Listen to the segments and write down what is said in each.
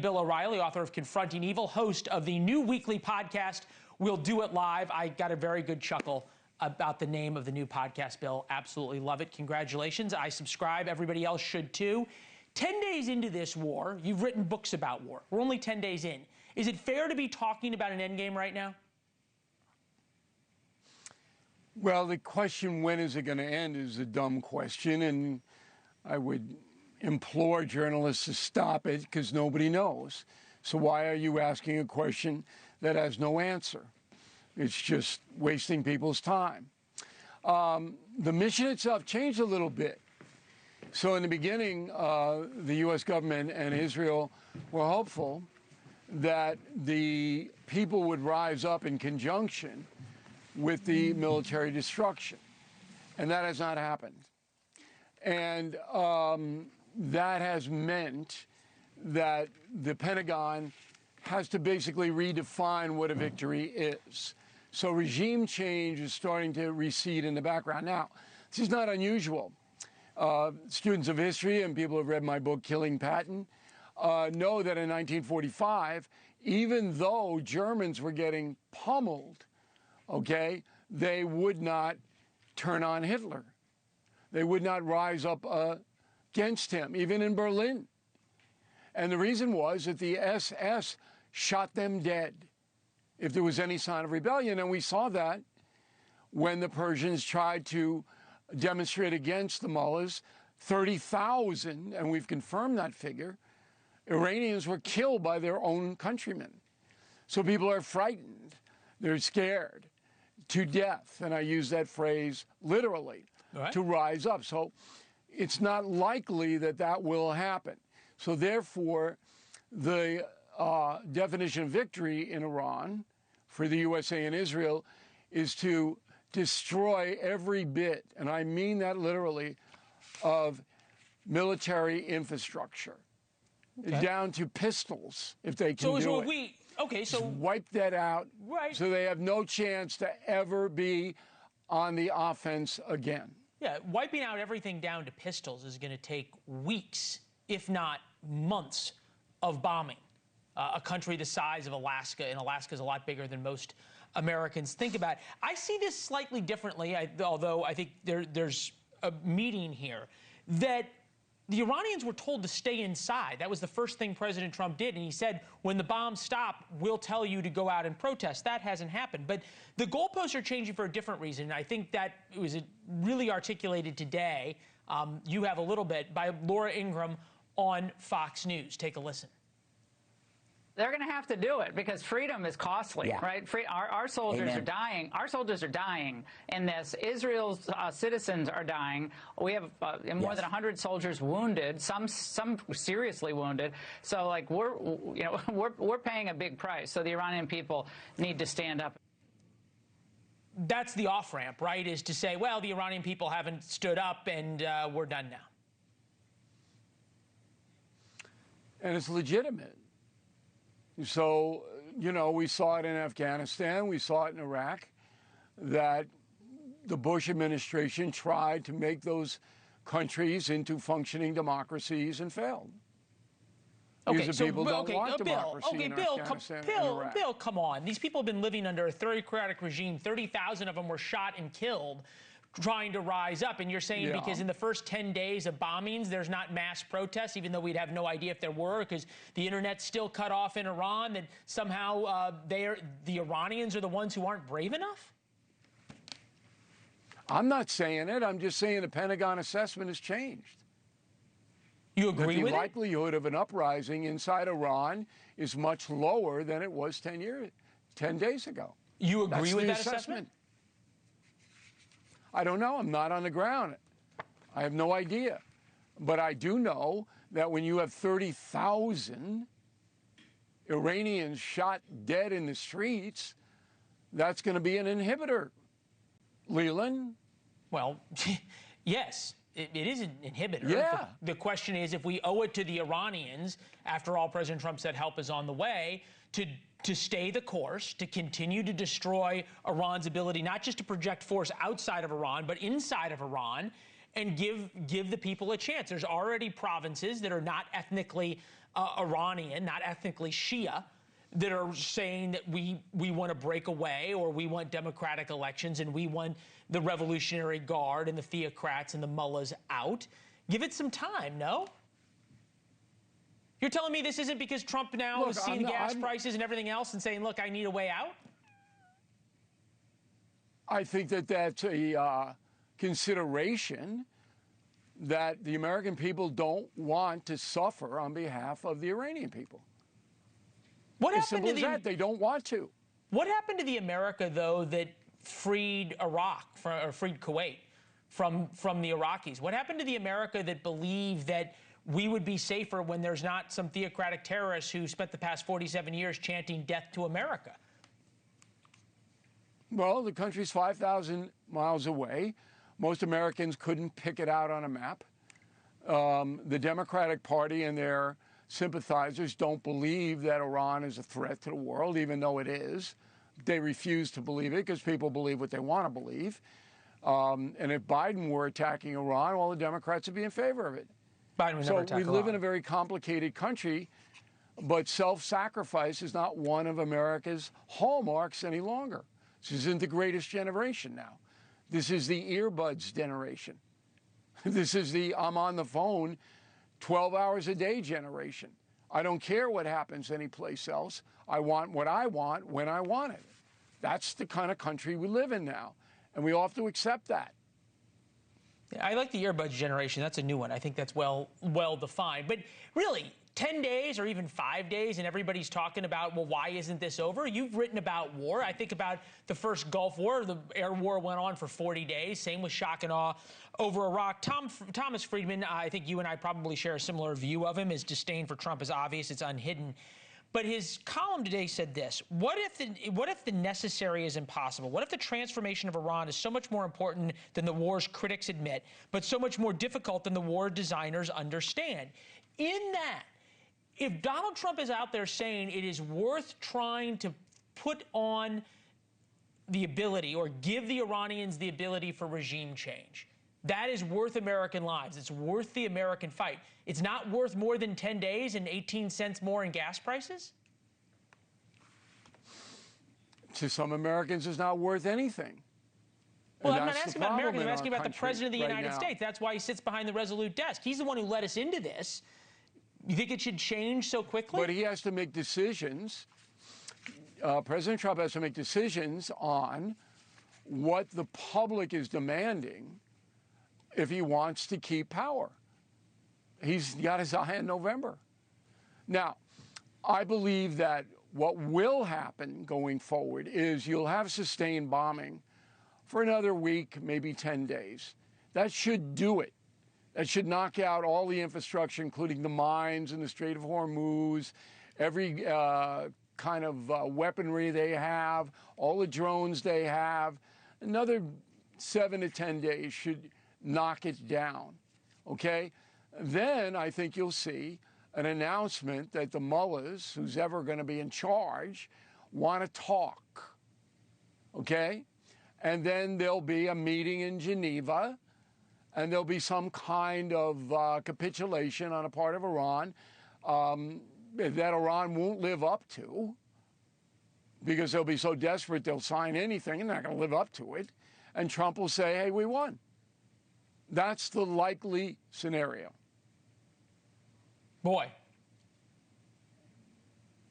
am Bill O'Reilly, author of Confronting Evil, host of the new weekly podcast, We'll Do It Live. I got a very good chuckle about the name of the new podcast, Bill. Absolutely love it. Congratulations. I subscribe. Everybody else should too. 10 days into this war, you've written books about war. We're only 10 days in. Is it fair to be talking about an endgame right now? Well, the question, when is it going to end, is a dumb question, and I would implore journalists to stop it because nobody knows. So why are you asking a question that has no answer? It's just wasting people's time. The mission itself changed a little bit. So in the beginning, the U.S. government and Israel were hopeful that the people would rise up in conjunction with the military destruction. And that has not happened. And that has meant that the Pentagon has to basically redefine what a victory is. So regime change is starting to recede in the background. Now, this is not unusual. Students of history and people who have read my book, Killing Patton, know that in 1945, even though Germans were getting pummeled, okay, they would not turn on Hitler. They would not rise up against him, even in Berlin. And the reason was that the SS shot them dead if there was any sign of rebellion. And we saw that when the Persians tried to demonstrate against the mullahs. 30,000, and we've confirmed that figure, Iranians were killed by their own countrymen. So people are frightened. They're scared to death. And I use that phrase literally, right, to rise up. So it's not likely that that will happen. So therefore, the definition of victory in Iran for the USA and Israel is to destroy every bit, and I mean that literally, of military infrastructure, down to pistols, if they can do it. Just wipe that out, right, so they have no chance to ever be on the offense again. Yeah, wiping out everything down to pistols is going to take weeks, if not months, of bombing. A country the size of Alaska, and Alaska is a lot bigger than most Americans think about. I see this slightly differently, although I think there's a meeting here, that the Iranians were told to stay inside. That was the first thing President Trump did, and he said, when the bombs stop, we'll tell you to go out and protest. That hasn't happened. But the goalposts are changing for a different reason, and I think that it was really articulated today, you have a little bit, by Laura Ingraham on Fox News. Take a listen. They're going to have to do it because freedom is costly, right? Our soldiers are dying. Our soldiers are dying in this. Israel's citizens are dying. We have more than 100 soldiers wounded, some seriously wounded. So, like, we're paying a big price. So the Iranian people need to stand up. That's the off-ramp, right, is to say, well, the Iranian people haven't stood up and we're done now. And it's legitimate. So, you know, we saw it in Afghanistan, we saw it in Iraq, that the Bush administration tried to make those countries into functioning democracies and failed. Okay, so, people don't want democracy in Afghanistan and Iraq. Bill, come on. These people have been living under a theocratic regime. 30,000 of them were shot and killed trying to rise up, and you're saying because in the first 10 days of bombings there's not mass protests, even though we'd have no idea if there were, because the internet's still cut off in Iran, that somehow the Iranians are the ones who aren't brave enough? I'm not saying it. I'm just saying the Pentagon assessment has changed. You agree with it? The likelihood of an uprising inside Iran is much lower than it was 10 days ago. You agree with that assessment? I don't know. I'm not on the ground. I have no idea. But I do know that when you have 30,000 Iranians shot dead in the streets, that's going to be an inhibitor. Leland? Well, yes, it is an inhibitor. Yeah. The question is, if we owe it to the Iranians, after all, President Trump said help is on the way, to stay the course, to continue to destroy Iran's ability not just to project force outside of Iran, but inside of Iran, and give the people a chance. There's already provinces that are not ethnically Iranian, not ethnically Shia, that are saying that we want to break away, or we want democratic elections, and we want the Revolutionary Guard and the theocrats and the mullahs out. Give it some time, no? You're telling me this isn't because Trump now is seeing gas prices and everything else and saying, look, I need a way out? I think that that's a consideration that the American people don't want to suffer on behalf of the Iranian people. What as happened simple to as the, that. They don't want to. What happened to the America, though, that freed Iraq, or freed Kuwait from the Iraqis? What happened to the America that believed that we would be safer when there's not some theocratic terrorists who spent the past 47 years chanting death to America? Well, the country's 5,000 miles away. Most Americans couldn't pick it out on a map. The Democratic Party and their sympathizers don't believe that Iran is a threat to the world, even though it is. They refuse to believe it because people believe what they want to believe. And if Biden were attacking Iran, well, the Democrats would be in favor of it. Biden would never attack we Iran. live in a very complicated country, but self-sacrifice is not one of America's hallmarks any longer. This isn't the greatest generation now. This is the earbuds generation. This is the I'm on the phone 12 hours a day generation. I don't care what happens anyplace else. I want what I want when I want it. That's the kind of country we live in now, and we all have to accept that. I like the earbuds generation. That's a new one. I think that's well defined. But really, 10 days or even 5 days, and everybody's talking about, well, why isn't this over? You've written about war. I think about the first Gulf War. The air war went on for 40 days. Same with shock and awe over Iraq. Thomas Friedman, I think you and I probably share a similar view of him. His disdain for Trump is obvious. It's unhidden. But his column today said this: what if the necessary is impossible? What if the transformation of Iran is so much more important than the war's critics admit, but so much more difficult than the war designers understand? In that, if Donald Trump is out there saying it is worth trying to put on the ability or give the Iranians the ability for regime change, that is worth American lives. It's worth the American fight. It's not worth more than 10 days and 18 cents more in gas prices? To some Americans, it's not worth anything. Well, I'm not asking about Americans. I'm asking about the President of the United States. That's why he sits behind the Resolute desk. He's the one who led us into this. You think it should change so quickly? But he has to make decisions. President Trump has to make decisions on what the public is demanding if he wants to keep power. He's got his eye on November. Now, I believe that what will happen going forward is you'll have sustained bombing for another week, maybe 10 days. That should do it. That should knock out all the infrastructure, including the mines in the Strait of Hormuz, every kind of weaponry they have, all the drones they have. Another 7 to 10 days should knock it down, okay? Then I think you'll see an announcement that the mullahs, who's ever going to be in charge, want to talk, okay? And then there'll be a meeting in Geneva, and there'll be some kind of capitulation on a part of Iran that Iran won't live up to, because they'll be so desperate they'll sign anything and they're not going to live up to it. And Trump will say, hey, we won. That's the likely scenario. Boy.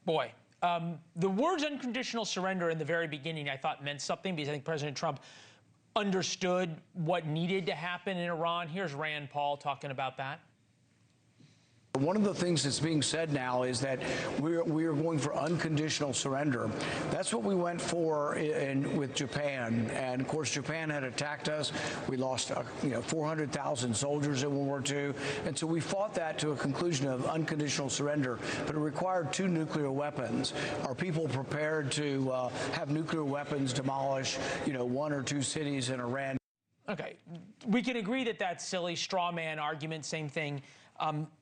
The words unconditional surrender in the very beginning, I thought, meant something, because I think President Trump understood what needed to happen in Iran. Here's Rand Paul talking about that. One of the things that's being said now is that we are going for unconditional surrender. That's what we went for with Japan, and of course Japan had attacked us. We lost 400,000 soldiers in World War II, and so we fought that to a conclusion of unconditional surrender. But it required 2 nuclear weapons. Are people prepared to have nuclear weapons demolish 1 or 2 cities in Iran? Okay, we can agree that that's silly straw man argument. Same thing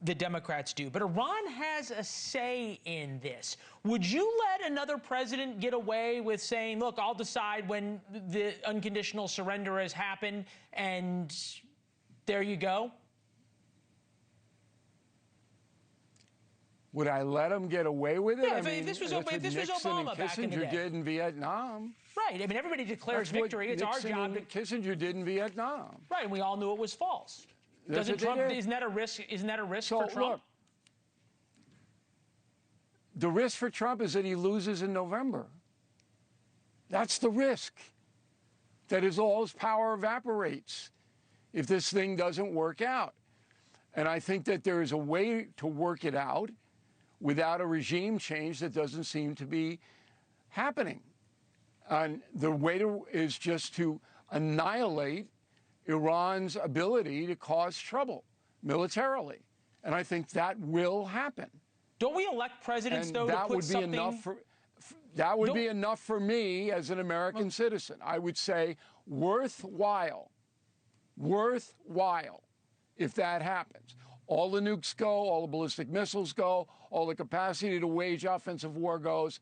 the Democrats do. But Iran has a say in this. Would you let another president get away with saying, look, I'll decide when the unconditional surrender has happened, and there you go? Would I let them get away with it? Yeah, I if mean, this was that's what Nixon Obama and back in the Kissinger day. did in Vietnam. Right. I mean, everybody declares That's what victory. It's Nixon our job and Kissinger did in Vietnam. Right, and we all knew it was false. That's Doesn't what they Trump? did. Isn't that a risk? Isn't that a risk So, for Trump? look, the risk for Trump is that he loses in November. That's the risk. That all his power evaporates if this thing doesn't work out. And I think that there is a way to work it out without a regime change that doesn't seem to be happening. And the way is just to annihilate Iran's ability to cause trouble militarily. And I think that will happen. Don't we elect presidents, And though, that to put would be something... enough for... That would be enough for me as an American citizen. I would say worthwhile if that happens. All the nukes go, all the ballistic missiles go, all the capacity to wage offensive war goes.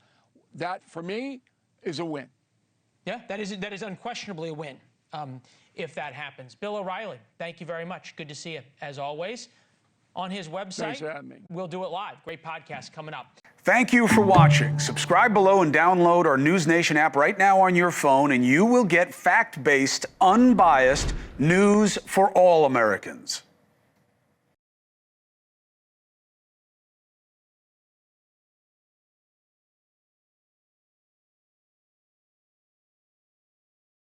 That, for me, is a win. Yeah, that is unquestionably a win if that happens. Bill O'Reilly, thank you very much. Good to see you, as always. On his website, Thanks for having me. We'll Do It Live. Great podcast coming up. Thank you for watching. Subscribe below and download our NewsNation app right now on your phone, and you will get fact-based, unbiased news for all Americans.